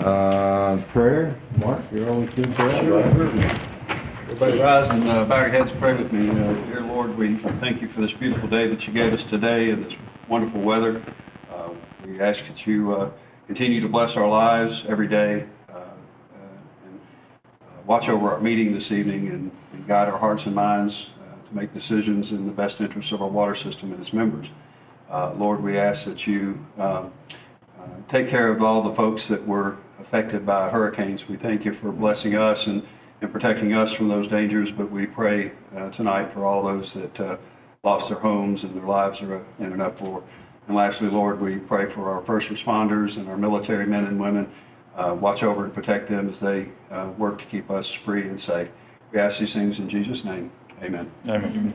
Prayer. Mark, you're always good for that. Everybody rise and bow your heads and pray with me. Dear Lord, we thank you for this beautiful day that you gave us today and this wonderful weather. We ask that you continue to bless our lives every day and watch over our meeting this evening and guide our hearts and minds to make decisions in the best interests of our water system and its members. Lord, we ask that you take care of all the folks that were affected by hurricanes. We thank you for blessing us and protecting us from those dangers, but we pray tonight for all those that lost their homes and their lives are in an uproar. And lastly, Lord, we pray for our first responders and our military men and women. Watch over and protect them as they work to keep us free and safe. We ask these things in Jesus' name. Amen. Amen.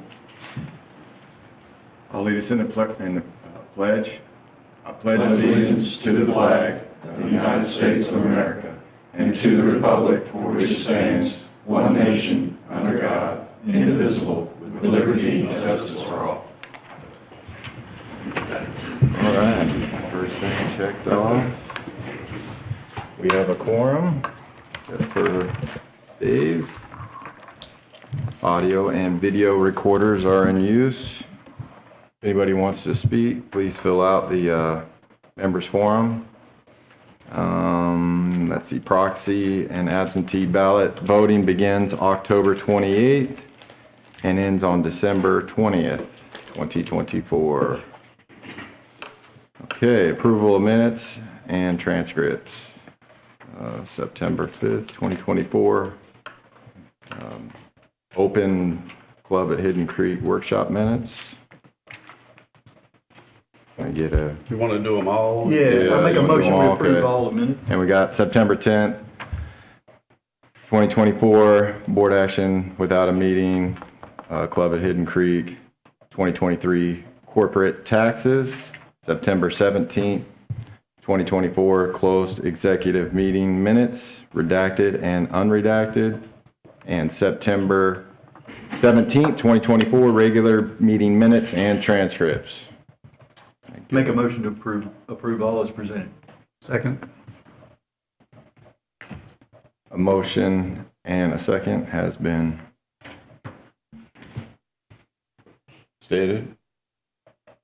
I'll lead us in the pledge. I pledge allegiance to the flag of the United States of America and to the republic for which it stands, one nation, under God, indivisible, with liberty and justice for all. All right. First thing checked off. We have a quorum for Dave. Audio and video recorders are in use. If anybody wants to speak, please fill out the members forum. Let's see, proxy and absentee ballot voting begins October 28th and ends on December 20th, 2024. Okay, approval of minutes and transcripts. September 5th, 2024. Open Club at Hidden Creek workshop minutes. Can I get a... You want to do them all? Yeah, I make a motion to approve okay. all the minutes. And we got September 10th, 2024, board action without a meeting, Club at Hidden Creek, 2023 corporate taxes, September 17th, 2024 closed executive meeting minutes, redacted and unredacted, and September 17th, 2024 regular meeting minutes and transcripts. Make a motion to approve all as presented. Second. A motion and a second has been stated.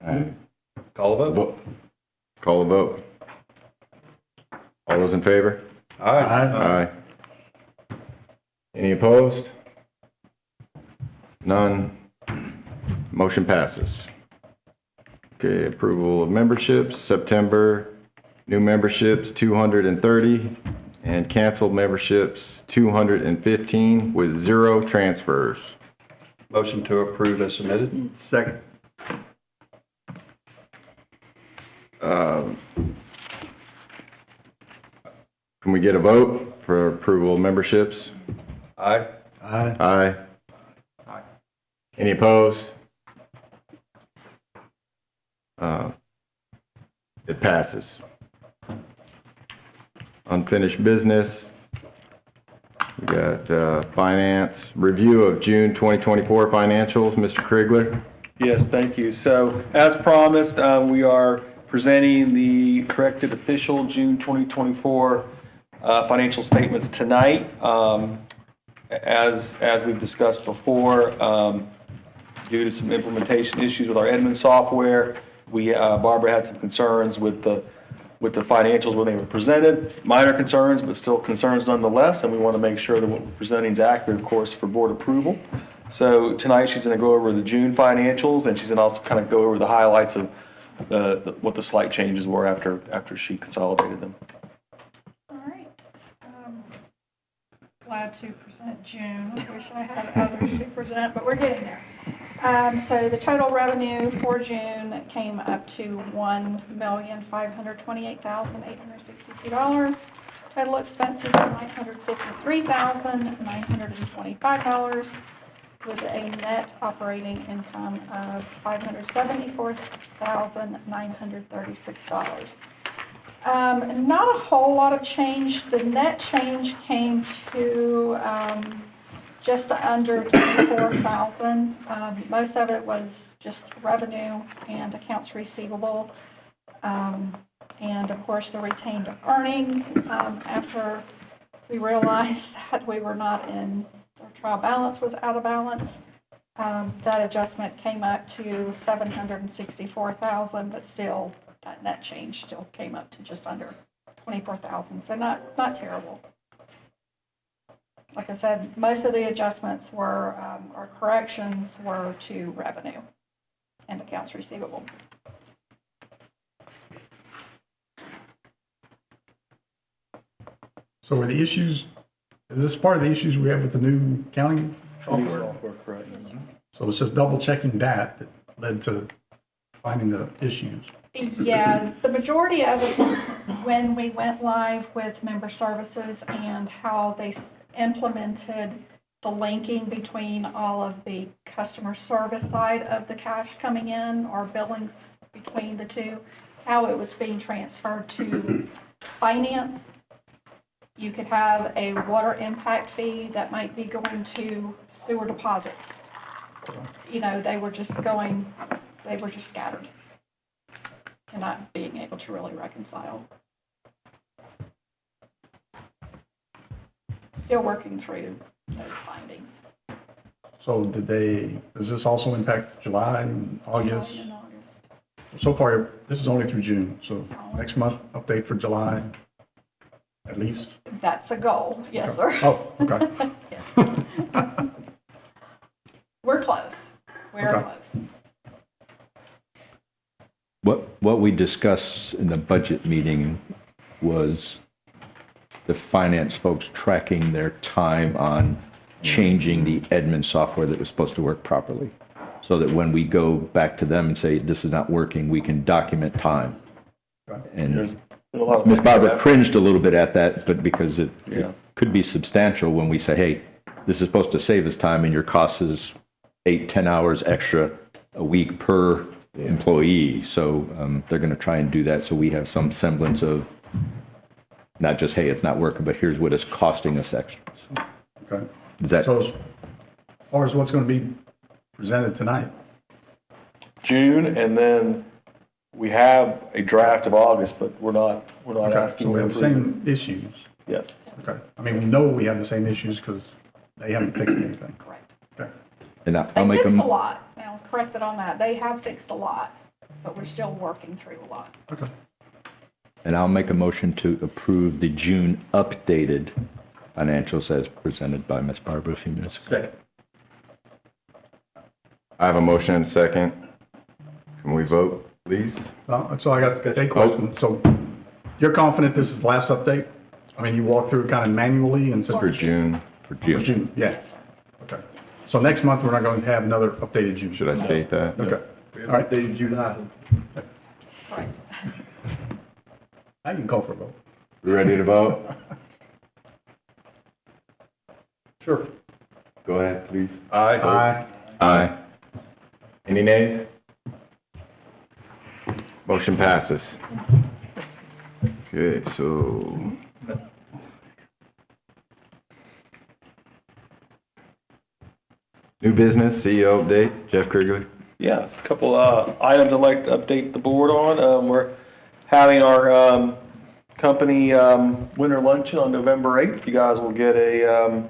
All right. Call a vote. Call a vote. All those in favor? Aye. Aye. Any opposed? None. Motion passes. Okay, approval of memberships, September, new memberships 230 and canceled memberships 215 with 0 transfers. Motion to approve as submitted. Second. Can we get a vote for approval of memberships? Aye. Aye. Aye. Any opposed? It passes. Unfinished business. We got finance, review of June 2024 financials. Mr. Krigler. Yes, thank you. So as promised, we are presenting the corrected official June 2024 financial statements tonight. As we've discussed before, due to some implementation issues with our admin software, Barbara had some concerns with the financials when they were presented. Minor concerns, but still concerns nonetheless, and we want to make sure that what we're presenting is accurate, of course, for board approval. So tonight she's going to go over the June financials, and she's going to also kind of go over the highlights of what the slight changes were after she consolidated them. All right. Glad to present June. Wish I had others to present, but we're getting there. So the total revenue for June came up to $1,528,862. Total expenses $953,925, with a net operating income of $574,936. Not a whole lot of change. The net change came to just under $24,000. Most of it was just revenue and accounts receivable. And of course, the retained earnings, after we realized that we were not in, our trial balance was out of balance, that adjustment came up to 764,000, but still, that net change still came up to just under 24,000, so not terrible. Like I said, most of the adjustments were, or corrections were to revenue and accounts receivable. So are the issues, is this part of the issues we have with the new accounting software? Software, correct. So it's just double checking that led to finding the issues. Yeah, the majority of it was when we went live with member services and how they implemented the linking between all of the customer service side of the cash coming in or billings between the two, how it was being transferred to finance. You could have a water impact fee that might be going to sewer deposits. You know, they were just scattered and not being able to really reconcile. Still working through those findings. So does this also impact July and August? July and August. So far, this is only through June, so next month, update for July, at least? That's a goal, yes, sir. Oh, okay. Yes. We're close. We're Okay. close. What we discussed in the budget meeting was the finance folks tracking their time on changing the admin software that was supposed to work properly. So that when we go back to them and say, this is not working, we can document time. And There's a lot of. Ms. Barbara cringed a little bit at that, but because it Yeah. could be substantial when we say, hey, this is supposed to save us time and your cost is 8-10 hours extra a week per employee. So they're going to try and do that so we have some semblance of not just, hey, it's not working, but here's what it's costing us extra. Okay. Is that, So as far as what's going to be presented tonight, June, and then we have a draft of August, but we're not okay, asking. so we to have the approve same issues. it. Yes. Okay. I mean, we know we have the same issues because they haven't fixed anything. Correct. Okay. and They I'll make fixed a them, lot. Now, corrected on that. They have fixed a lot, but we're still working through a lot. Okay. and I'll make a motion to approve the June updated financials as presented by Ms. Barbara a few minutes ago. Second. I have a motion and a second. Can we vote, please? So I got a question. So you're confident this is the last update? I mean, you walked through it kind of manually and said. For June. For June. June, yeah. Okay. So next month, we're not going to have another updated June. Should I state that? Okay. We All right. updated July. Correct. Now you can call for a vote. We ready to vote? Sure. Go ahead, please. Aye. Aye. Any nays? Motion passes. Okay, so. New business, CEO update, Jeff Krieger. Yeah, a couple items I'd like to update the board on. We're having our company winter luncheon on November 8th. You guys will get a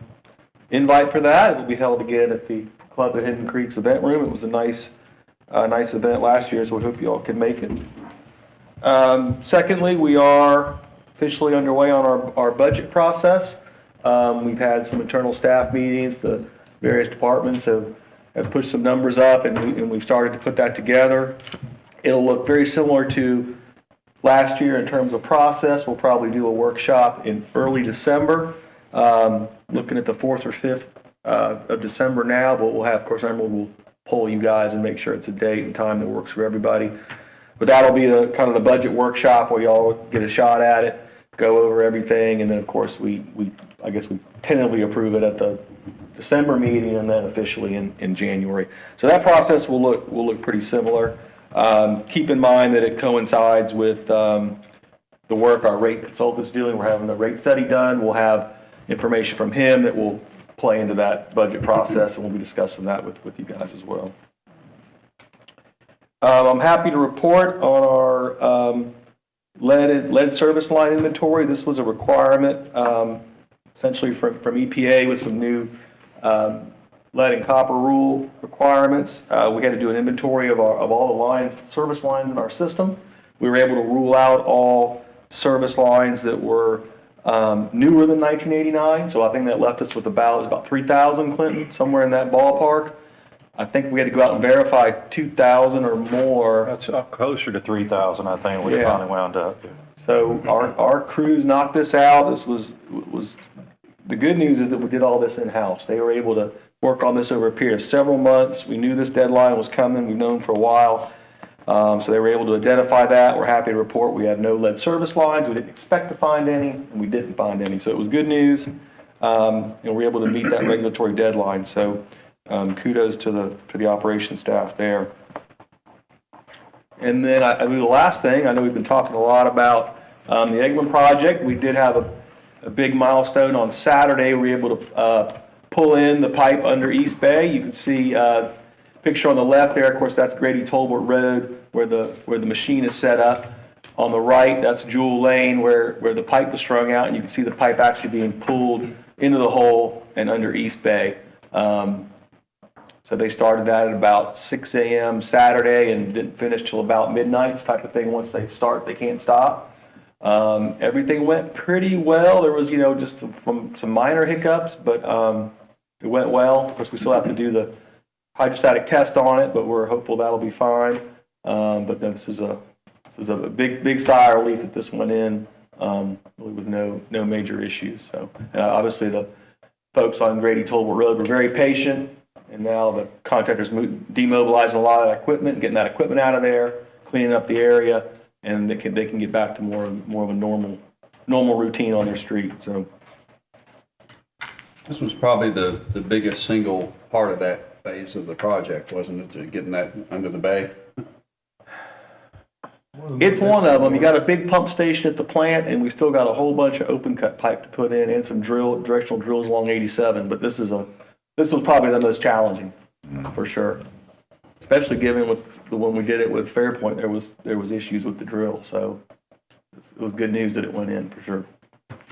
invite for that. It will be held again at the Club at Hidden Creek's event room. It was a nice event last year, so we hope you all can make it. Secondly, we are officially underway on our budget process. We've had some internal staff meetings. The various departments have pushed some numbers up, and we've started to put that together. It'll look very similar to last year in terms of process. We'll probably do a workshop in early December, looking at the 4th or 5th of December now, but we'll have, of course, we'll poll you guys and make sure it's a date and time that works for everybody. But that'll be the kind of the budget workshop where y'all get a shot at it, go over everything, and then, of course, I guess we tentatively approve it at the December meeting and then officially in January. So that process will look pretty similar. Keep in mind that it coincides with the work our rate consultant's doing. We're having the rate study done. We'll have information from him that will play into that budget process, and we'll be discussing that with you guys as well. I'm happy to report on our lead service line inventory. This was a requirement, essentially from EPA with some new lead and copper rule requirements. We had to do an inventory of all the lines, service lines in our system. We were able to rule out all service lines that were newer than 1989. So I think that left us with about 3,000, Clinton, somewhere in that ballpark. I think we had to go out and verify 2,000 or more. That's up closer to 3,000, I think, we Yeah. finally wound up. So our crews knocked this out. This was the good news is that we did all this in-house. They were able to work on this over a period of several months. We knew this deadline was coming. We've known for a while. So they were able to identify that. We're happy to report we had no lead service lines. We didn't expect to find any, and we didn't find any. So it was good news. And we were able to meet that regulatory deadline. So kudos to the operations staff there. And then I mean, the last thing, I know we've been talking a lot about the Eggman project. We did have a big milestone on Saturday. We were able to pull in the pipe under East Bay. You can see picture on the left there. Of course, that's Grady Tolbert Road where the machine is set up. On the right, that's Jewel Lane where the pipe was strung out, and you can see the pipe actually being pulled into the hole and under East Bay. So they started that at about 6 a.m. Saturday and didn't finish till about midnight. It's type of thing. Once they start, they can't stop. Everything went pretty well. There was, just some minor hiccups, but it went well. Of course, we still have to do the hydrostatic test on it, but we're hopeful that'll be fine. But this is a big sigh of relief that this went in really with no major issues. So obviously the folks on Grady Tolbert Road were very patient. And now the contractor's demobilizing a lot of that equipment, getting that equipment out of there, cleaning up the area, and they can get back to more of a normal routine on their street. So This was probably the biggest single part of that phase of the project, wasn't it, to getting that under the bay? it's one of them. You got a big pump station at the plant, and we still got a whole bunch of open cut pipe to put in and some directional drills along 87. But this was probably the most challenging, for sure. Especially given when we did it with Fairpoint, there was issues with the drill. So it was good news that it went in for sure.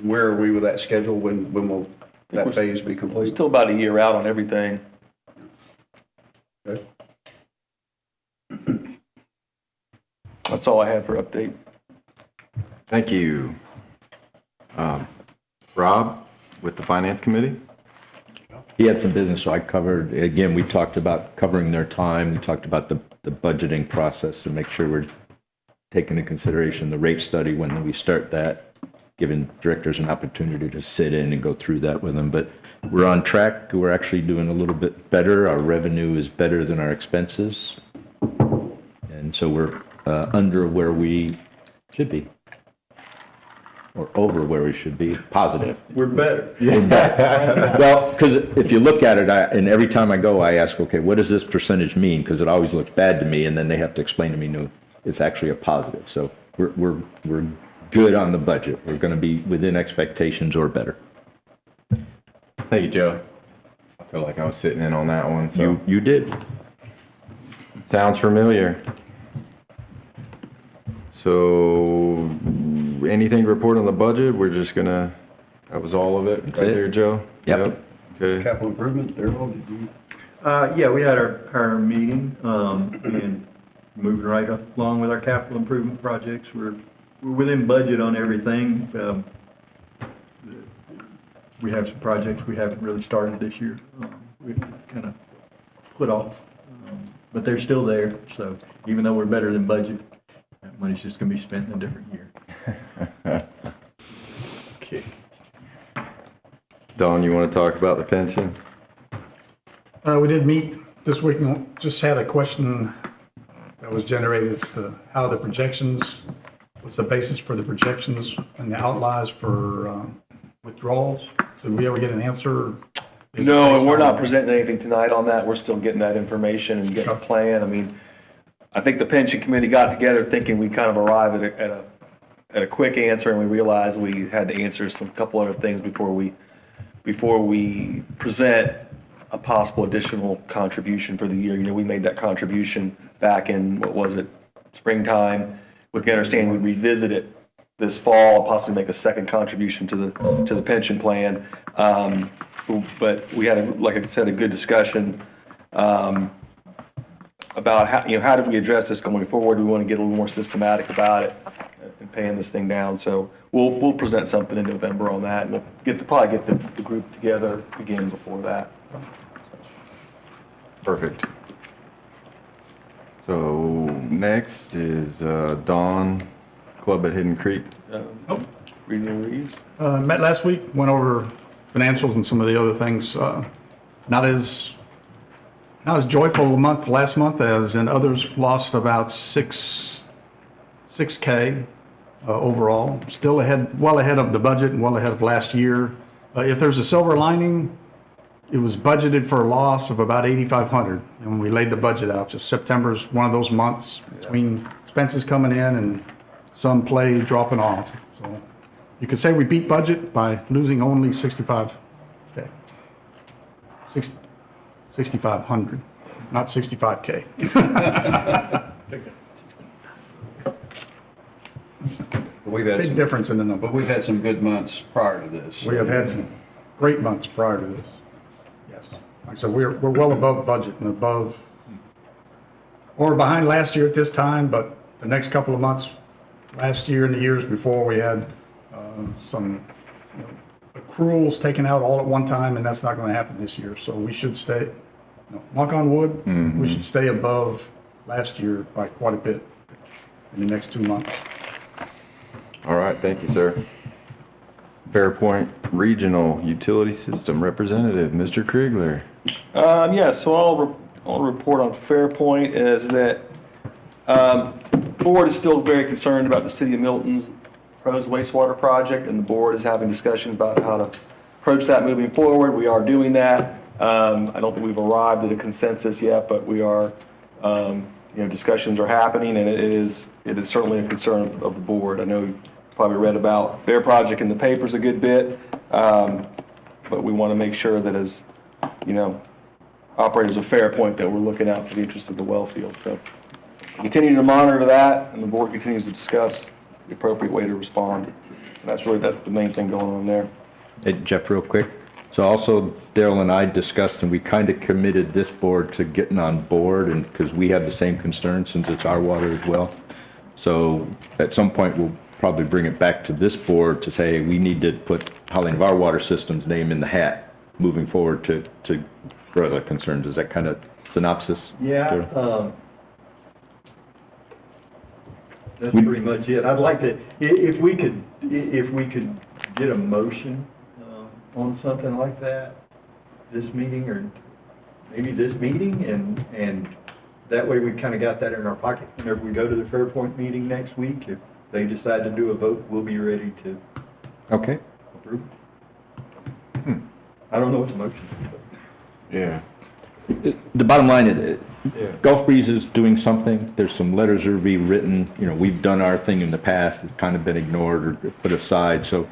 Where are we with that schedule? When will that phase be We're complete? still about a year out on everything. Okay. That's all I have for update. Thank you. Rob, with the Finance Committee? He had some business, so I covered, again, we talked about covering their time. We talked about the budgeting process to make sure we're taking into consideration the rate study when we start that, giving directors an opportunity to sit in and go through that with them. But we're on track. We're actually doing a little bit better. Our revenue is better than our expenses. And so we're under where we should be. Or over where we should be, positive. We're better. Well, because if you look at it, and every time I go, I ask, okay, what does this percentage mean? Because it always looks bad to me, and then they have to explain to me, no, it's actually a positive. So we're good on the budget. We're going to be within expectations or better. Thank you, Joe. I feel like I was sitting in on that one, so. You did. Sounds familiar. So, anything to report on the budget? We're just gonna, that was all of it? That's Right it. there, Joe? Yep. Okay. Capital improvement, Darrell, did you? Yeah, we had our meeting, and moving right along with our capital improvement projects. We're within budget on everything. We have some projects we haven't really started this year. We kind of put off, but they're still there. So even though we're better than budget, that money's just going to be spent in a different year. Okay. Dawn, you want to talk about the pension? We did meet this week, and just had a question that was generated as to how the projections, what's the basis for the projections and the outliers for withdrawals? Did we ever get an answer? No, and we're not presenting anything tonight on that. We're still getting that information and getting a plan. I mean, I think the pension committee got together thinking we'd kind of arrive at a quick answer, and we realized we had to answer a couple other things before we present a possible additional contribution for the year. You know, we made that contribution back in, what was it, springtime, with the understanding we'd revisit it this fall, possibly make a second contribution to the pension plan. But we had, like I said, a good discussion about how do we address this going forward? We want to get a little more systematic about it and paying this thing down. So we'll present something in November on that, and we'll probably get the group together again before that. Perfect. So next is Dawn Club at Hidden Creek. Reading the reads. Met last week, went over financials and some of the other things. Not as joyful a month last month as in others. Lost about 6K overall. Still well ahead of the budget and well ahead of last year. If there's a silver lining, it was budgeted for a loss of about 8,500. And when we laid the budget out, just September's one of those months between expenses coming in and some play dropping off. So you could say we beat budget by losing only 6,500, not 65K. We've had Big some, difference in the number. but we've had some good months prior to this. We have had some great months prior to this. Yes. Like I said, we're well above budget and above, or behind last year at this time, but the next couple of months, last year and the years before, we had some accruals taken out all at one time, and that's not going to happen this year. So we should stay, knock on wood, we should stay above last year by quite a bit in the next 2 months. All right, thank you, sir. Fairpoint Regional Utility System Representative, Mr. Kriegler. Yeah, so I'll report on Fairpoint is that board is still very concerned about the City of Milton's proposed wastewater project, and the board is having discussions about how to approach that moving forward. We are doing that. I don't think we've arrived at a consensus yet, but we are, discussions are happening, and it is certainly a concern of the board. I know you probably read about their project in the papers a good bit, but we want to make sure that as, operators of Fairpoint, that we're looking out for the interest of the well field. So continue to monitor that, and the board continues to discuss the appropriate way to respond. And that's the main thing going on there. Hey, Jeff, real quick. So also Daryl and I discussed, and we kind of committed this board to getting on board, and because we have the same concerns since it's our water as well. So at some point, we'll probably bring it back to this board to say, we need to put Holly of our water system's name in the hat moving forward to further concerns. Is that kind of synopsis? Yeah, that's pretty much it. I'd like to, if we could get a motion on something like that, this meeting or maybe this meeting, and that way we kind of got that in our pocket. Whenever we go to the Fairpoint meeting next week, if they decide to do a vote, we'll be ready to Okay. approve. I don't know what the motion is, but. Yeah. The bottom line is, Gulf Breeze is doing something. There's some letters that are being written. We've done our thing in the past. It's kind of been ignored or put aside. So,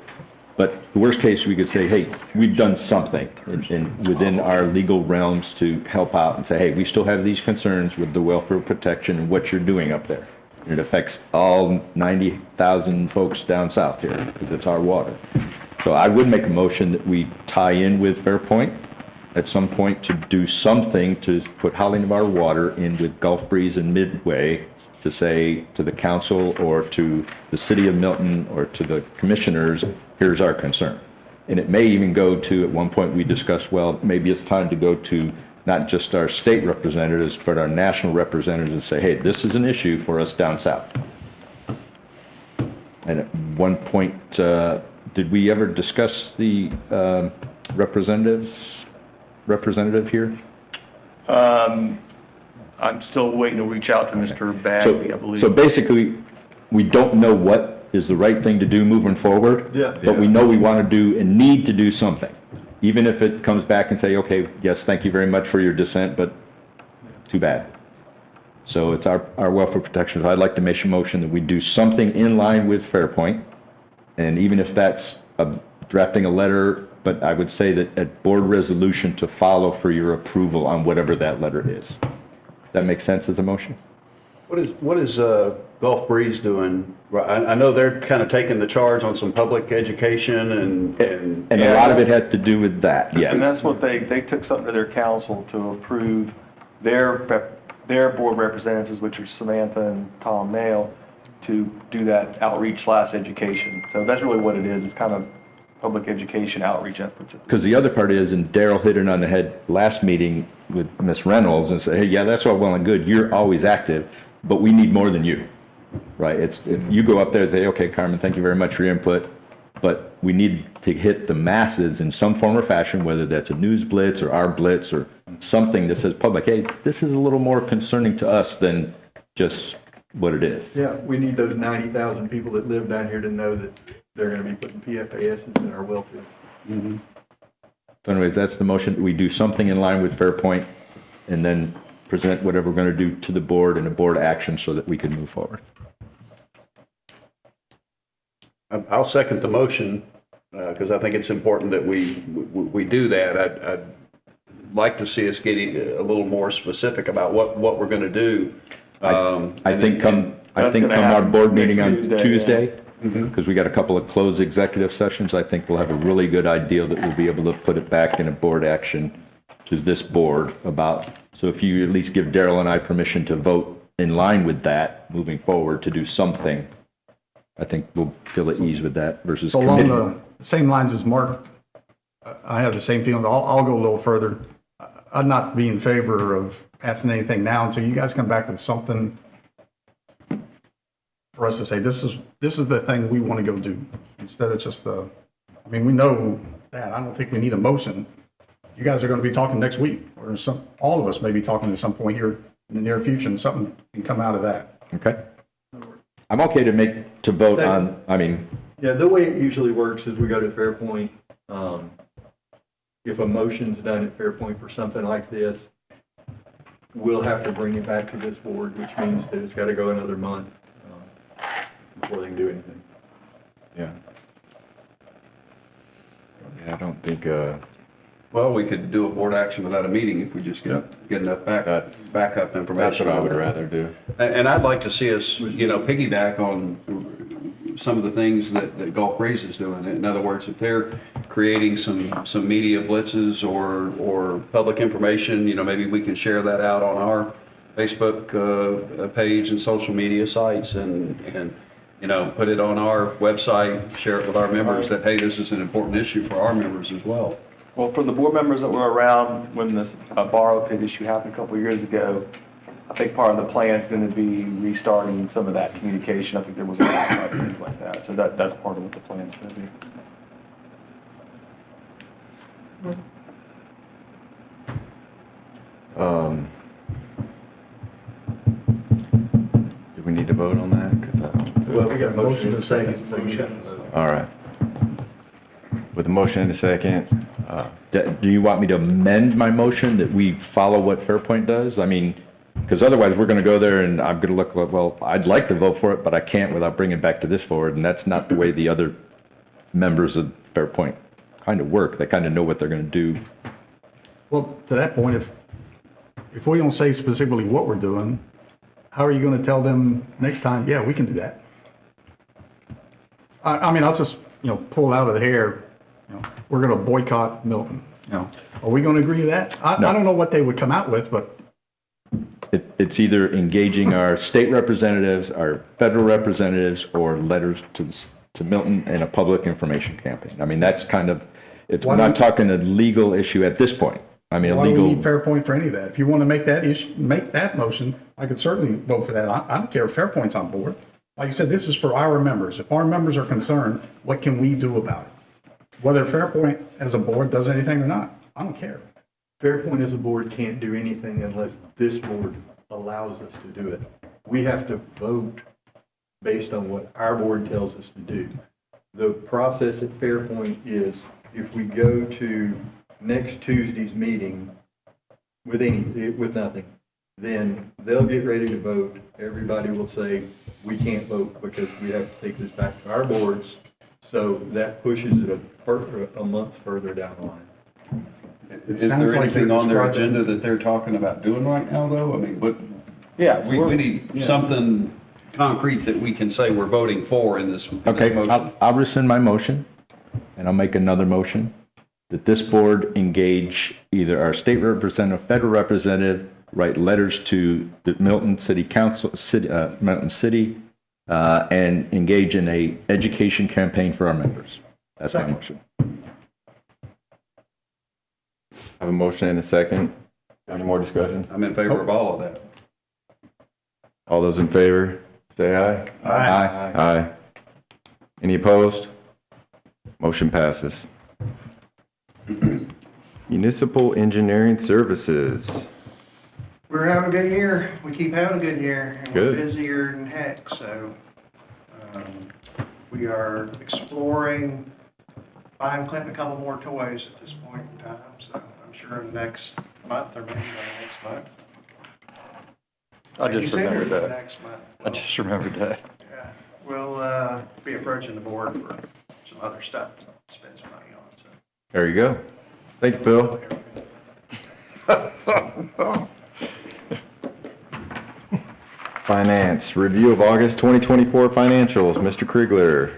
but the worst case, we could say, hey, we've done something within our legal realms to help out and say, hey, we still have these concerns with the welfare protection and what you're doing up there. And it affects all 90,000 folks down south here because it's our water. So I would make a motion that we tie in with Fairpoint at some point to do something to put Holly of our water in with Gulf Breeze and Midway to say to the council or to the City of Milton or to the commissioners, here's our concern. And it may even go to, at one point we discussed, well, maybe it's time to go to not just our state representatives, but our national representatives and say, hey, this is an issue for us down south. And at one point, did we ever discuss the representative here? I'm still waiting to reach out to Mr. Bagley, I believe. So basically, we don't know what is the right thing to do moving forward. Yeah. But we know we want to do and need to do something. Even if it comes back and say, okay, yes, thank you very much for your dissent, but too bad. So it's our welfare protection. So I'd like to make a motion that we do something in line with Fairpoint. And even if that's drafting a letter, but I would say that a board resolution to follow for your approval on whatever that letter is. Does that make sense as a motion? What is Gulf Breeze doing? I know they're kind of taking the charge on some public education and. And a lot of it has to do with that, And yes. that's what they took something to their council to approve their board representatives, which are Samantha and Tom Nail, to do that outreach/education. So that's really what it is. It's kind of public education outreach efforts. Because the other part is, and Daryl hit it on the head last meeting with Ms. Reynolds and said, hey, yeah, that's all well and good. You're always active, but we need more than you, right? It's, if you go up there and say, okay, Carmen, thank you very much for your input, but we need to hit the masses in some form or fashion, whether that's a news blitz or our blitz or something that says public, hey, this is a little more concerning to us than just what it is. Yeah, we need those 90,000 people that live down here to know that they're going to be putting PFASs in our well field. So anyways, that's the motion. We do something in line with Fairpoint and then present whatever we're going to do to the board and a board action so that we can move forward. I'll second the motion, because I think it's important that we do that. I'd like to see us getting a little more specific about what we're going to do. I think come That's gonna our happen board next meeting on Tuesday, Tuesday, because we got a couple of closed executive sessions, I think we'll have a really good idea that we'll be able to put it back in a board action to this board about, so if you at least give Daryl and I permission to vote in line with that, moving forward to do something, I think we'll feel at ease with that versus So along committee. the same lines as Mark, I have the same feeling. I'll go a little further. I'd not be in favor of passing anything now until you guys come back with something for us to say, this is the thing we want to go do, instead of just I mean, we know that. I don't think we need a motion. You guys are going to be talking next week, or all of us may be talking at some point here in the near future, and something can come out of that. Okay. I'm okay to vote on, I mean, Yeah, the way it usually works is we go to Fairpoint. If a motion's done at Fairpoint for something like this, we'll have to bring it back to this board, which means that it's got to go another month before they can do anything. Yeah. Yeah, I don't think, Well, we could do a board action without a meeting if we just get enough backup that's information. what I would rather do. And I'd like to see us, piggyback on some of the things that Gulf Breeze is doing. In other words, if they're creating some media blitzes or public information, maybe we can share that out on our Facebook page and social media sites and put it on our website, share it with our members that, hey, this is an important issue for our members as well. Well, for the board members that were around when this borrow pit issue happened a couple of years ago, I think part of the plan is going to be restarting some of that communication. I think there was a lot of things like that. So that's part of what the plan is going to be. Do we need to vote on that? 'Cause I don't- Well, we got a motion and a second, so you should. All right. With a motion and a second, do you want me to amend my motion that we follow what Fairpoint does? I mean, because otherwise we're going to go there and I'm going to look like, well, I'd like to vote for it, but I can't without bringing it back to this forward. And that's not the way the other members of Fairpoint kind of work. They kind of know what they're going to do. Well, to that point, if we don't say specifically what we're doing, how are you going to tell them next time, yeah, we can do that? I mean, I'll just, pull out of the hair, we're going to boycott Milton, Are we going to agree to that? I don't know what they would come out with, but. It's either engaging our state representatives, our federal representatives, or letters to Milton and a public information campaign. I mean, that's kind of, we're not talking a legal issue at this point. I mean, a Why do we legal. need Fairpoint for any of that? If you want to make that issue, make that motion, I could certainly vote for that. I don't care if Fairpoint's on board. Like you said, this is for our members. If our members are concerned, what can we do about it? Whether Fairpoint as a board does anything or not, I don't care. Fairpoint as a board can't do anything unless this board allows us to do it. We have to vote based on what our board tells us to do. The process at Fairpoint is if we go to next Tuesday's meeting with nothing, then they'll get ready to vote. Everybody will say, we can't vote because we have to take this back to our boards. So that pushes it a month further down the line. Is sounds there like anything you're on their describing- agenda that they're talking about doing right now, though? I mean, Yeah. so We we're- need yeah. something concrete that we can say we're voting for in this Okay, motion. I'll rescind my motion, and I'll make another motion that this board engage either our state representative, federal representative, write letters to the Milton City Council, Milton City, and engage in a education campaign for our members. That's my motion. I have a motion and a second. Any more discussion? I'm in favor of all of that. All those in favor, say aye. Aye. Aye. Any opposed? Motion passes. Municipal Engineering Services. We're having a good year. We keep having a good year. And we're Good. busier than heck, so we are exploring buying Clinton a couple more toys at this point in time. So I'm sure in the next month or maybe by next month. I just Maybe remembered sooner than that. Next month. I just remembered that. Yeah, we'll be approaching the board for some other stuff to spend some money on, so. There you go. Thank you, Phil. Finance, review of August 2024 financials. Mr. Kriegler.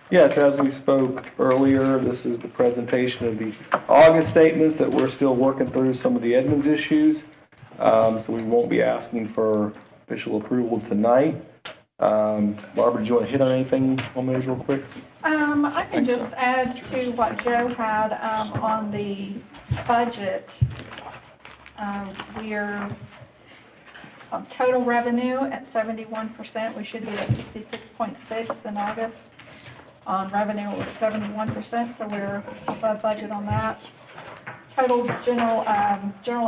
Yes, as we spoke earlier, this is the presentation of the August statements that we're still working through some of the Edmonds issues. So we won't be asking for official approval tonight. Barbara, do you want to hit on anything on those real quick? I can just add to what Joe had on the budget. We're total revenue at 71%. We should be at 66.6 in August. On revenue, we're at 71%, so we're above budget on that. Total general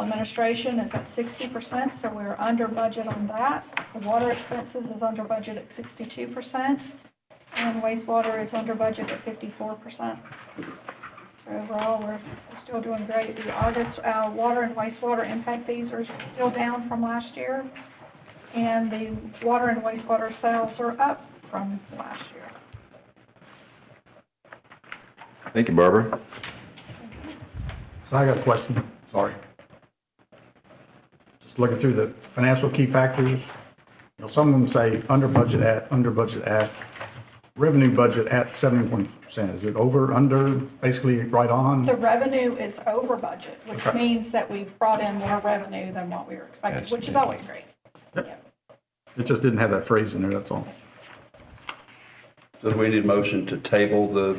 administration is at 60%, so we're under budget on that. The water expenses is under budget at 62%, and wastewater is under budget at 54%. So overall, we're still doing great. The August water and wastewater impact fees are still down from last year, and the water and wastewater sales are up from last year. Thank you, Barbara. So I got a question, sorry. Just looking through the financial key factors, some of them say under budget at, revenue budget at 71%. Is it over, under, basically right on? The revenue is over budget, which Okay. means that we've brought in more revenue than what we were expecting, Yes. which is always great. It just didn't have that phrase in there, that's all. So we need a motion to table the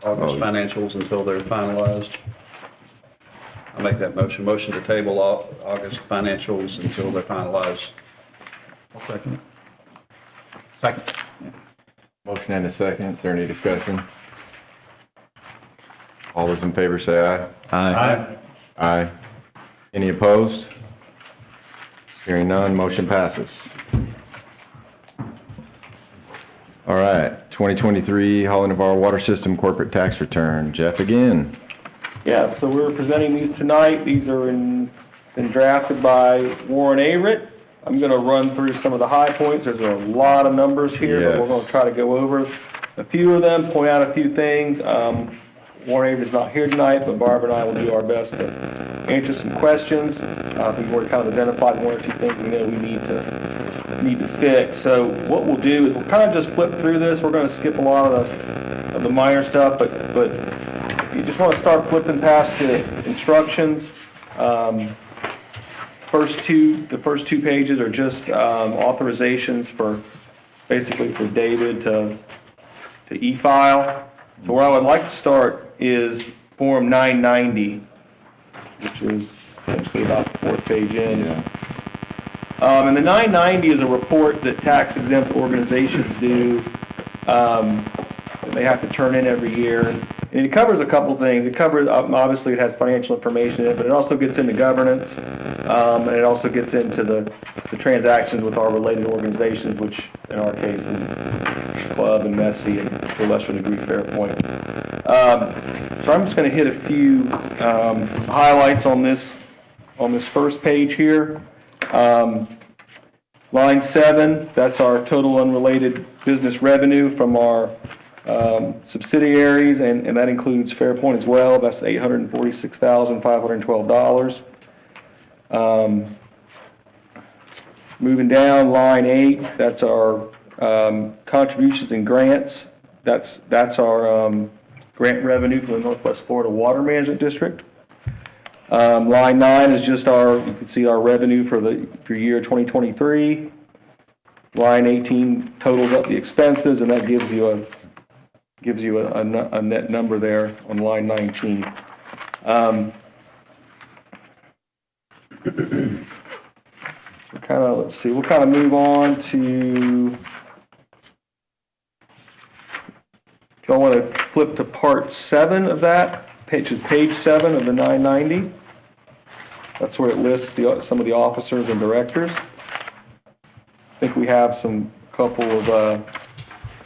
August Oh. financials until they're finalized. I'll make that motion. Motion to table August financials until they're finalized. I'll second it. Second. Motion and a second. Is there any discussion? All those in favor say aye. Aye. Aye. Any opposed? Hearing none, motion passes. All right, 2023 Holland Navarre Water System Corporate Tax Return. Jeff again. Yeah, so we're presenting these tonight. These are been drafted by Warren Averett. I'm going to run through some of the high points. There's a lot of numbers here, but we're Yes. going to try to go over a few of them, point out a few things. Warren Averett's not here tonight, but Barbara and I will do our best to answer some questions. I think we've kind of identified one or two things we know we need to fix. So what we'll do is we'll kind of just flip through this. We're going to skip a lot of the minor stuff, but if you just want to start flipping past the instructions, the first two pages are just authorizations for basically for David to e-file. So where I would like to start is Form 990, which is essentially about the fourth page in. And the 990 is a report that tax exempt organizations do. They have to turn in every year. And it covers a couple things. It covers, obviously it has financial information in it, but it also gets into governance. And it also gets into the transactions with our related organizations, which in our case is Club and Messy and to a lesser degree Fairpoint. So I'm just going to hit a few highlights on this first page here. Line 7, that's our total unrelated business revenue from our subsidiaries, and that includes Fairpoint as well. That's $846,512. Moving down, line 8, that's our contributions and grants. That's our grant revenue for the Northwest Florida Water Management District. Line 9 is just you can see our revenue for year 2023. Line 18 totals up the expenses, and that gives you a net number there on line 19. Let's see, we'll kind of move on to, if y'all want to flip to part 7 of that, page 7 of the 990. That's where it lists some of the officers and directors. I think we have a couple of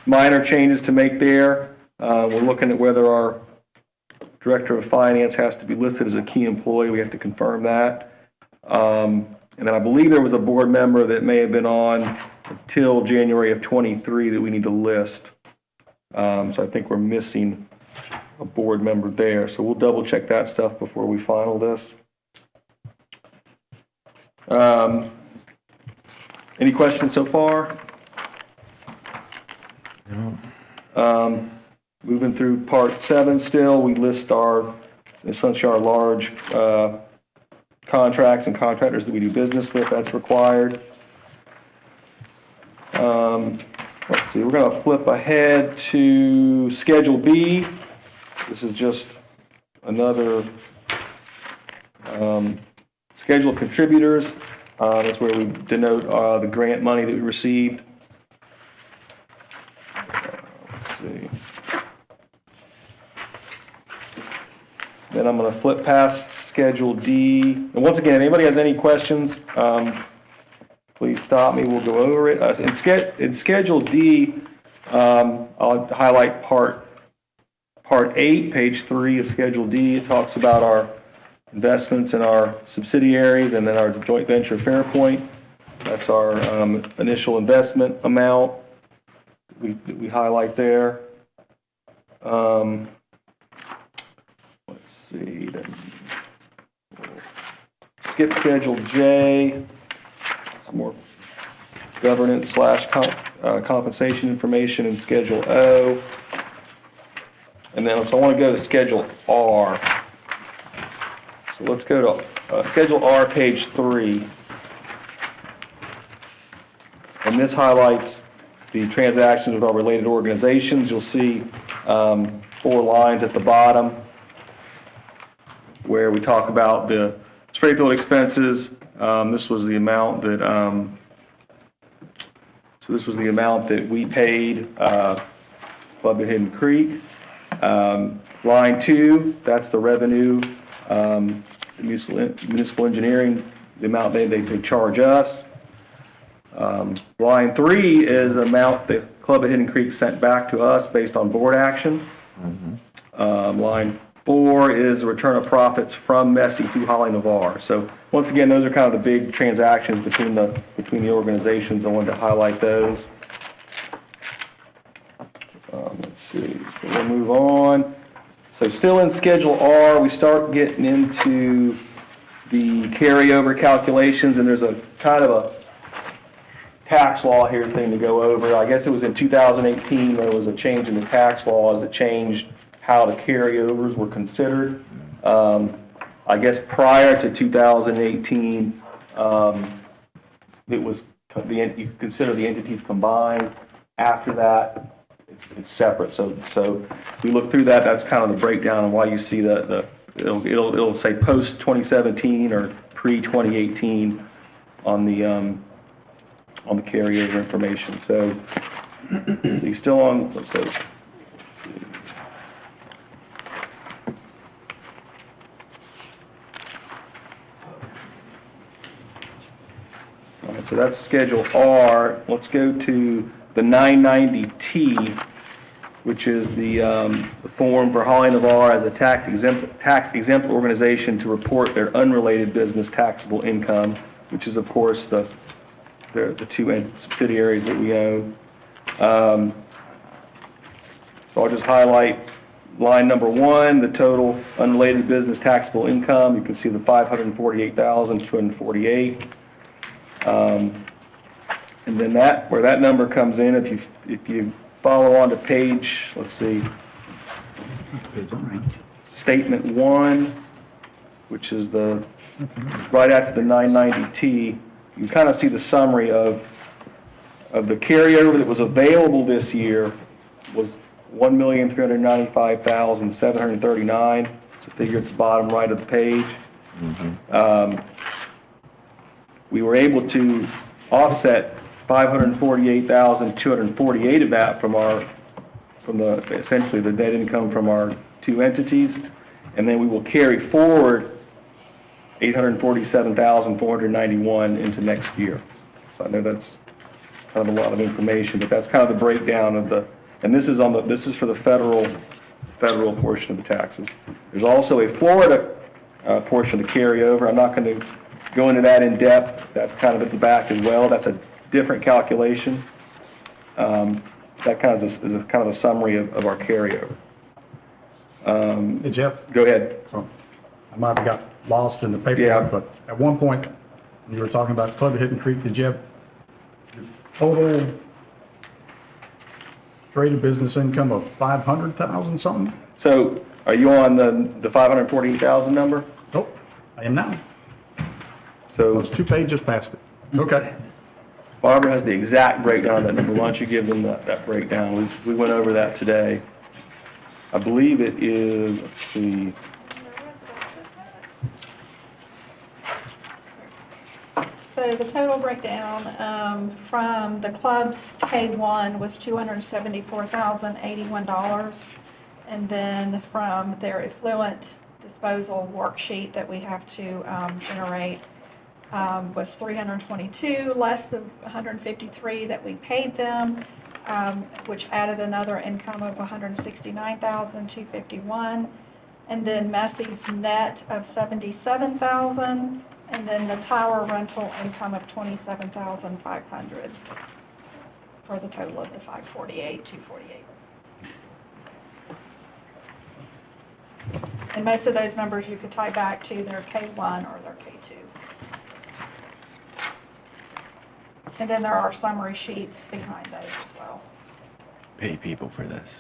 minor changes to make there. We're looking at whether our director of finance has to be listed as a key employee. We have to confirm that. And then I believe there was a board member that may have been on until January of 23 that we need to list. So I think we're missing a board member there. So we'll double check that stuff before we final this. Any questions so far? No. Moving through part 7 still, we list essentially our large contracts and contractors that we do business with. That's required. Let's see, we're going to flip ahead to Schedule B. This is just another schedule of contributors. That's where we denote the grant money that we received. Let's see. Then I'm going to flip past Schedule D. And once again, if anybody has any questions, please stop me. We'll go over it. In Schedule D, I'll highlight Part 8, page 3 of Schedule D. It talks about our investments in our subsidiaries and then our joint venture Fairpoint. That's our initial investment amount we highlight there. Let's see. Then we'll skip Schedule J. Some more governance / compensation information in Schedule O. And then so I want to go to Schedule R. So let's go to Schedule R, page 3. And this highlights the transactions with our related organizations. You'll see 4 lines at the bottom where we talk about the spray field expenses. This was the amount that we paid Club at Hidden Creek. Line 2, that's the revenue, municipal engineering, the amount they charge us. Line 3 is the amount that Club at Hidden Creek sent back to us based on board action. Line 4 is the return of profits from Messi to Holly Navarre. So once again, those are kind of the big transactions between the organizations. I wanted to highlight those. Let's see. So we'll move on. So still in Schedule R, we start getting into the carryover calculations, and there's a kind of a tax law here thing to go over. I guess it was in 2018 there was a change in the tax laws that changed how the carryovers were considered. I guess prior to 2018, it was you could consider the entities combined. After that, it's separate. So if we look through that, that's kind of the breakdown of why you see it'll say post 2017 or pre 2018 on the carryover information. So see, still on. Let's see. All right, so that's Schedule R. Let's go to the 990T, which is the form for Holly Navarre as a tax-exempt organization to report their unrelated business taxable income, which is, of course, the 2 subsidiaries that we own. So I'll just highlight line number 1, the total unrelated business taxable income. You can see the $548,248. And then that, where that number comes in, if you follow on to page, let's see, statement 1, which is right after the 990T, you can kind of see the summary of the carryover that was available this year was $1,395,739. It's a figure at the bottom right of the page. We were able to offset $548,248 of that from essentially the net income from our two entities, and then we will carry forward $847,491 into next year. So I know that's kind of a lot of information, but that's kind of the breakdown of and this is for the federal portion of the taxes. There's also a Florida portion of the carryover. I'm not going to go into that in depth. That's kind of at the back as well. That's a different calculation. That kind of is kind of a summary of our carryover. Hey, Jeff, Go ahead. so I might have got lost in the Yeah. paperwork, but at one point, when you were talking about Club at Hidden Creek, did you have your total traded business income of 500,000 something? So are you on the 548,000 number? Nope, I am now. I So was 2 pages past it. Okay. Barbara has the exact breakdown of that number. Why don't you give them that breakdown? We went over that today. I believe it is, let's see. So the total breakdown from the club's K1 was $274,081. And then from their effluent disposal worksheet that we have to generate was 322, less the 153 that we paid them, which added another income of 169,251. And then Messie's net of 77,000. And then the tower rental income of 27,500 for the total of the 548,248. And most of those numbers you could tie back to their K1 or their K2. And then there are summary sheets behind those as well. Pay people for this.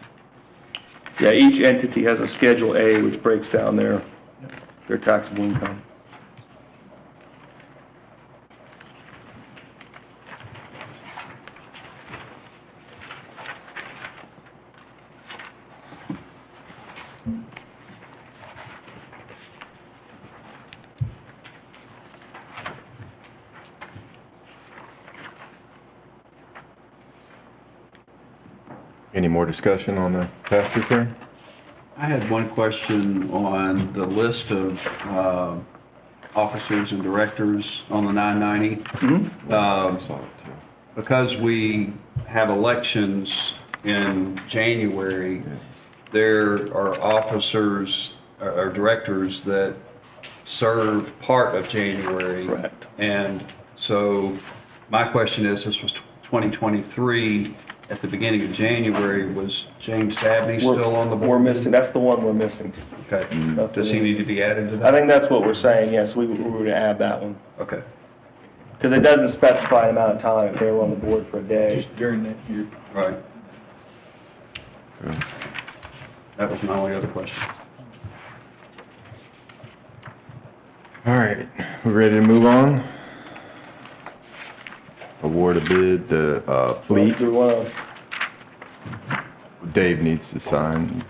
Yeah, each entity has a Schedule A, which breaks down their taxable income. Any more discussion on the tax return? I had one question on the list of officers and directors on the 990. I saw it too. Because we have elections in January, there are officers or directors that serve part of January. Correct. And so my question is, this was 2023, at the beginning of January, was James Dabney still on the board? We're missing, that's the one we're missing. Okay. That's the Does he one. need to be added to I that? think that's what we're saying, yes, we were going to add that one. Okay. Because it doesn't specify the amount of time if they were on the board for a day. Just during that year. Right. That was my only other question. All right, we ready to move on? Award a bid to Fleet. Do we want to, Dave needs to sign.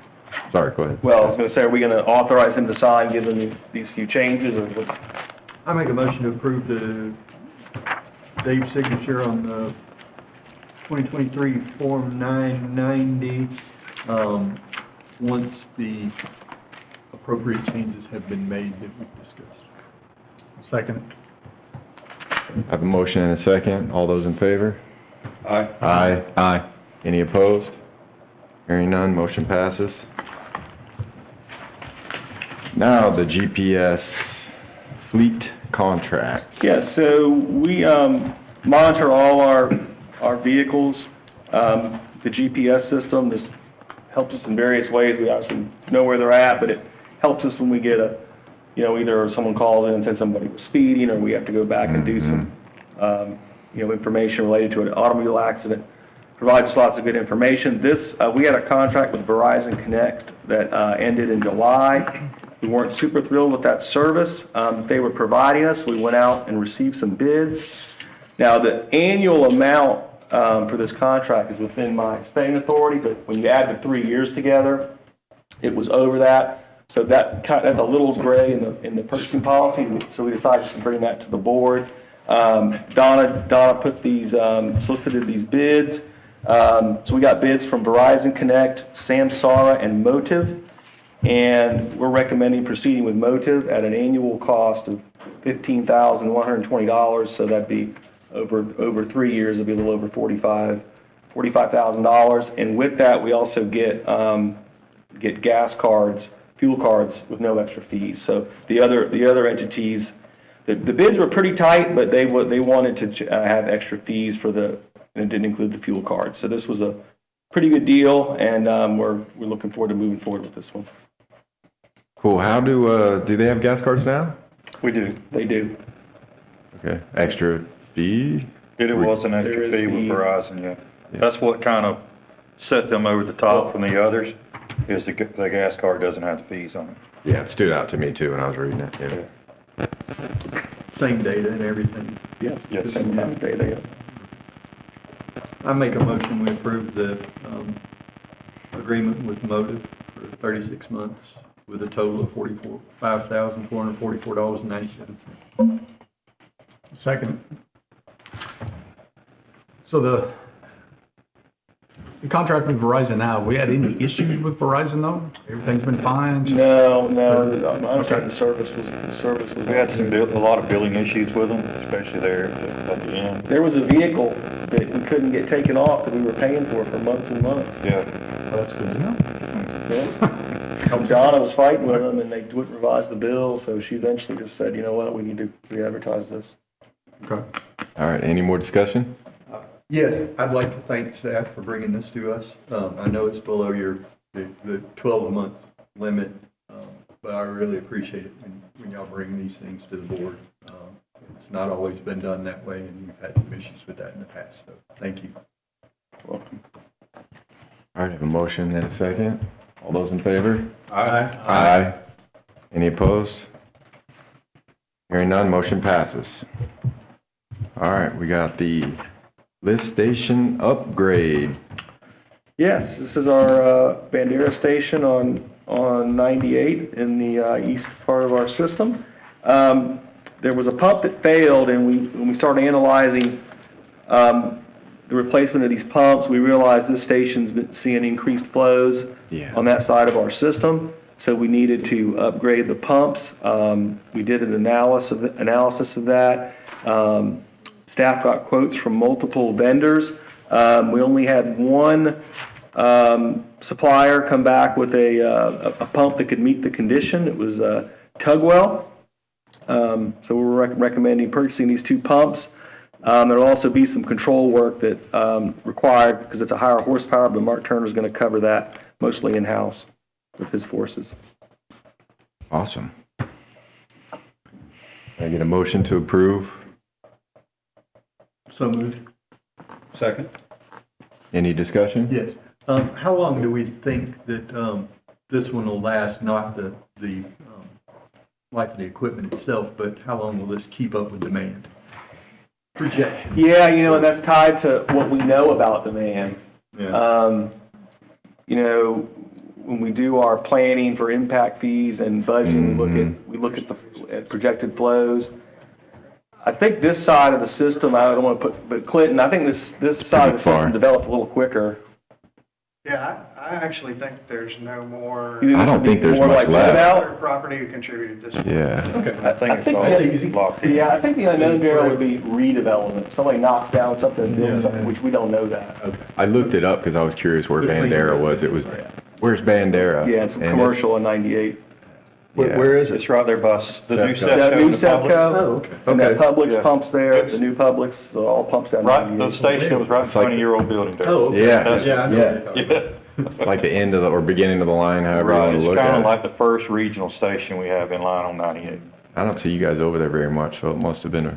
Sorry, go ahead. well, I was going to say, are we going to authorize him to sign, given these few changes, or what? I make a motion to approve the Dave's signature on the 2023 Form 990, once the appropriate changes have been made that we've discussed. Second. I have a motion and a second. All those in favor? Aye. Aye. Aye. Any opposed? Hearing none, motion passes. Now, the GPS fleet contract. Yeah, so we monitor all our vehicles. The GPS system, this helps us in various ways. We obviously know where they're at, but it helps us when we get either someone calls in and says somebody was speeding, or we have to go back and do some, information related to an automobile accident. Provides us lots of good information. We had a contract with Verizon Connect that ended in July. We weren't super thrilled with that service they were providing us. We went out and received some bids. Now, the annual amount for this contract is within my spending authority, but when you add the 3 years together, it was over that. So that's a little gray in the purchasing policy, so we decided just to bring that to the board. Donna put solicited these bids. So we got bids from Verizon Connect, Samsara, and Motive, and we're recommending proceeding with Motive at an annual cost of $15,120. So that'd be over 3 years, it'd be a little over $45,000. And with that, we also get gas cards, fuel cards with no extra fees. So the other entities, the bids were pretty tight, but they wanted to have extra fees and it didn't include the fuel card. So this was a pretty good deal, and we're looking forward to moving forward with this one. Cool. How do they have gas cards now? We do. They do. Okay. Extra fee? It was an There extra is fee with fees. Verizon, yeah. That's what kind of set them over the top from the others, is the gas card doesn't have the fees on it. Yeah, it stood out to me too when I was reading it. Yeah. Same data and everything. Yes. Yes. Same time of day they go. I make a motion, we approve the agreement with Motive for 36 months with a total of $5,444.97. Second. So the contract with Verizon now, we had any issues with Verizon though? Everything's been fine? No, I understand the service was We had a lot of billing issues with them, especially there at the end. There was a vehicle that we couldn't get taken off that we were paying for months and months. Yeah. Well, that's good to know. Yeah. Donna was fighting with them, and they wouldn't revise the bill, so she eventually just said, you know what, we need to re-advertise this. Okay. All right. Any more discussion? Yes, I'd like to thank staff for bringing this to us. I know it's below the 12-month limit, but I really appreciate it when y'all bring these things to the board. It's not always been done that way, and you've had some issues with that in the past, so thank you. Welcome. All right. I have a motion and a second. All those in favor? Aye. Aye. Any opposed? Hearing none, motion passes. All right. We got the lift station upgrade. Yes, this is our Bandera station on 98 in the east part of our system. There was a pump that failed, and when we started analyzing the replacement of these pumps, we realized this station's been seeing increased flows on that side of our system. So we needed to upgrade the pumps. We did an analysis of that. Staff got quotes from multiple vendors. We only had one supplier come back with a pump that could meet the condition. It was Tugwell. So we're recommending purchasing these two pumps. There'll also be some control work that required because it's a higher horsepower, but Mark Turner's going to cover that mostly in-house with his forces. Awesome. Can I get a motion to approve? So moved. Second. Any discussion? Yes. How long do we think that this one will last, not the life of the equipment itself, but how long will this keep up with demand? Projection. Yeah, and that's tied to what we know about demand. Yeah. When we do our planning for impact fees and budgeting, we look at the projected flows. I think this side of the system, I don't want to but Clinton, I think this side of the system developed a little quicker. Yeah, I actually think there's no more I don't think there's More much like left. Out? other property to contribute at this point. Yeah. Okay. I think it's all that's easy. locked in. Yeah, I think the unknown there would be redevelopment. Somebody knocks down something and builds Yeah. something, which we don't know that. Okay. I looked it up because I was curious where Just Bandera was. It was, where's Bandera? Yeah, it's And commercial in 98. Yeah. Where is it? It's right there by the new Sefco. Sefco. New and the Publix. Sefco. Oh, okay. And that Okay. Publix Yeah. pumps there, the new Publix, so all pumps down Right, the 98. station was right in It's like- front of your old building there. Oh, okay. Yeah. Yeah, I know what you're talking about. Yeah. like the end of the, or beginning of the line, however you Right, want it's to look kind at of it. like the first regional station we have in line on 98. I don't see you guys over there very much, so it must have been a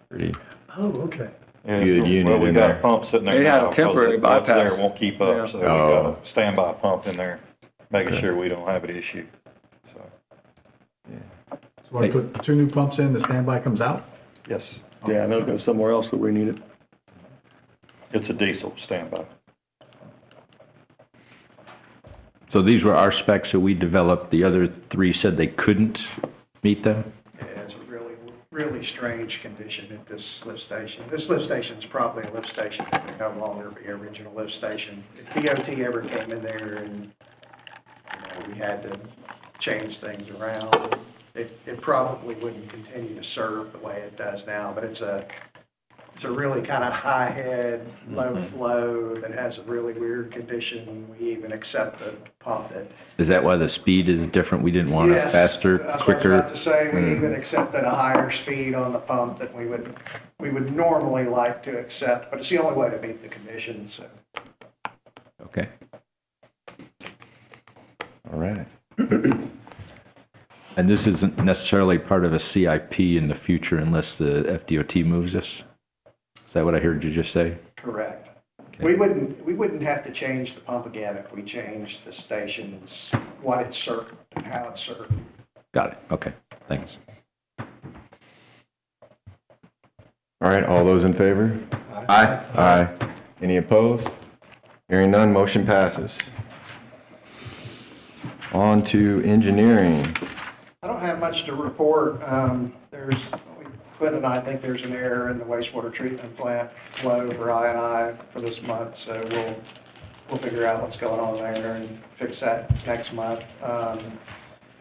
pretty, Oh, okay. Yeah, good so- unit Well, we in got there. a pump sitting there They had a now. 'cause temporary what's there bypass. won't keep Yeah. up, so we Oh. got a standby pump in there, making sure we don't have an issue, so, So I put 2 new pumps in, the standby comes out? yes. Yeah, and they'll go somewhere else where we need it. It's a diesel standby. So these were our specs that we developed. The other 3 said they couldn't meet them? Yeah, it's a really, really strange condition at this lift station. This lift station's probably a lift station that would no longer be an original lift station. If DOT ever came in there and, we had to change things around, it probably wouldn't continue to serve the way it does now, but it's a really kind of high head, low flow that has a really weird condition. We even accept the pump that. Is that why the speed is different? We didn't want it Yes, faster, that's what I was quicker? about to say. We even accepted a higher speed on the pump than we would normally like to accept, but it's the only way to meet the conditions, so. Okay. All right. And this isn't necessarily part of a CIP in the future unless the FDOT moves us? Is that what I heard you just say? Correct. Okay. We wouldn't have to change the pump again if we changed the station's, what it's served and how it's served. Got it. Okay. Thanks. All right, all those in favor? Aye. Aye. Any opposed? Hearing none, motion passes. On to engineering. I don't have much to report. Clint and I think there's an error in the wastewater treatment plant flow for I&I for this month, so we'll figure out what's going on there and fix that next month.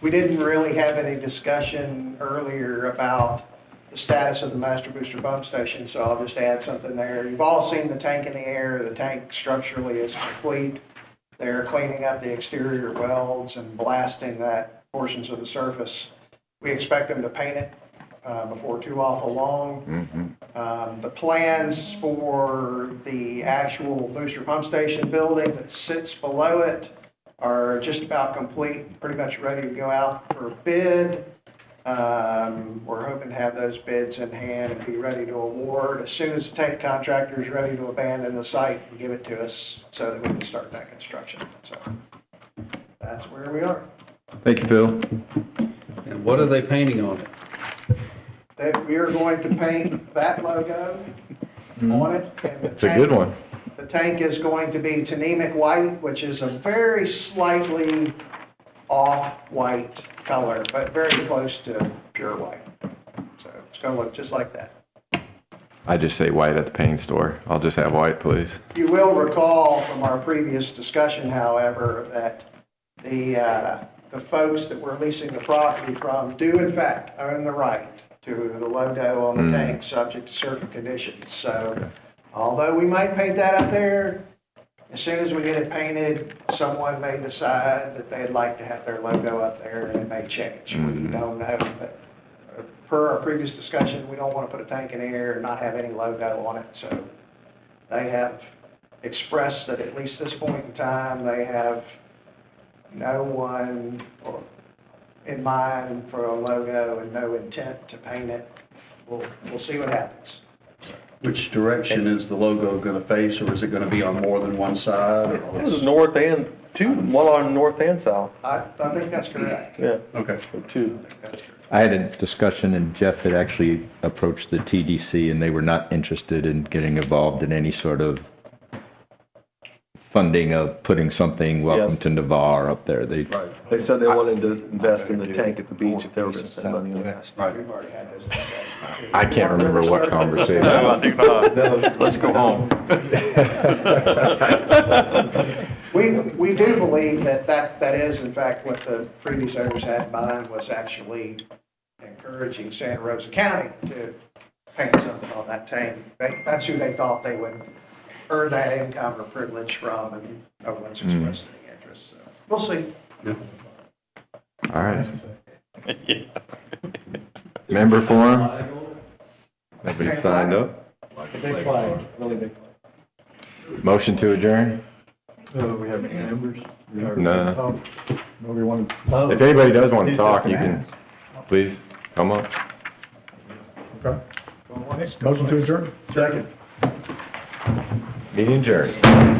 We didn't really have any discussion earlier about the status of the master booster pump station, so I'll just add something there. You've all seen the tank in the air. The tank structurally is complete. They're cleaning up the exterior welds and blasting that portions of the surface. We expect them to paint it before too awful long. The plans for the actual booster pump station building that sits below it are just about complete, pretty much ready to go out for bid. We're hoping to have those bids in hand and be ready to award as soon as the tank contractor is ready to abandon the site and give it to us so that we can start that construction. So that's where we are. Thank you, Phil. And what are they painting on it? That we are going to paint that logo on it. And the It's a good tank- one. The tank is going to be Tanemic white, which is a very slightly off-white color, but very close to pure white. So it's going to look just like that. I just say white at the paint store. I'll just have white, please. You will recall from our previous discussion, however, that the folks that we're leasing the property from do in fact own the right to the logo on the tank, subject to certain conditions. So although we might paint that up there, as soon as we get it painted, someone may decide that they'd like to have their logo up there, and it may change. We don't know, but per our previous discussion, we don't want to put a tank in the air and not have any logo on it. So they have expressed that at least this point in time, they have no one in mind for a logo and no intent to paint it. We'll see what happens. Which direction is the logo going to face, or is it going to be on more than one side? It was north and one on north and south. I think that's correct. Yeah, Okay. so 2. I think that's correct. I had a discussion and Jeff had actually approached the TDC and they were not interested in getting involved in any sort of funding of putting something Welcome Yes. to Navarre up there. They, They said they wanted to invest in the tank at the beach if they were going to spend money on it. We've already had those discussions. I can't remember what conversation. No, I do not. Let's go home. We do believe that is in fact what the previous owners had in mind, was actually encouraging Santa Rosa County to paint something on that tank. That's who they thought they would earn that income or privilege from, and no one's expressed any interest, so we'll see. All right. Member forum? Nobody signed up? Big flag, really big. Motion to adjourn? We have any members? No. Nobody want to? If anybody does want to talk, you can, please, come up. Okay. Motion to adjourn? Second. Meeting adjourned.